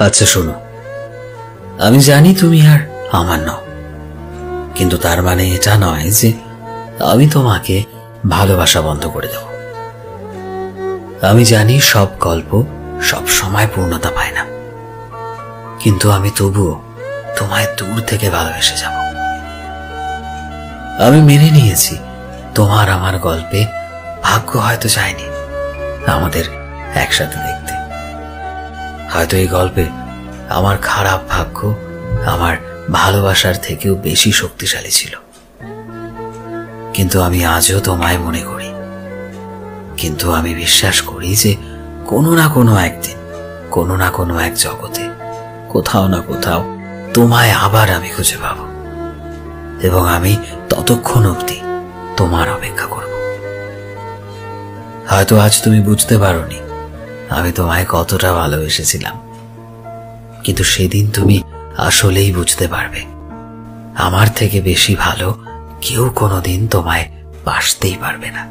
আচ্ছা শোনো, আমি জানি তুমি আর আমার নও, কিন্তু তার মানে এটা নয় যে আমি তোমাকে ভালোবাসা বন্ধ করে দেব। আমি জানি সব গল্প সব সময় পূর্ণতা পায় না, কিন্তু আমি তবুও তোমায় দূর থেকে ভালোবেসে যাব। আমি মেনে নিয়েছি তোমার আমার গল্পে ভাগ্য হয়তো চায়নি আমাদের একসাথে দেখতে। হয়তো এই গল্পে আমার খারাপ ভাগ্য আমার ভালোবাসার থেকেও বেশি শক্তিশালী ছিল, কিন্তু আমি আজও তোমায় মনে করি। কিন্তু আমি বিশ্বাস করি যে কোনো না কোনো একদিন, কোনো না কোনো এক জগতে, কোথাও না কোথাও তোমায় আবার আমি খুঁজে পাব, এবং আমি ততক্ষণ অবধি তোমার অপেক্ষা করব। হয়তো আজ তুমি বুঝতে পারোনি আমি তোমায় কতটা ভালোবেসেছিলাম, কিন্তু সেদিন তুমি আসলেই বুঝতে পারবে আমার থেকে বেশি ভালো কেউ কোনোদিন তোমায় বাসতেই পারবে না।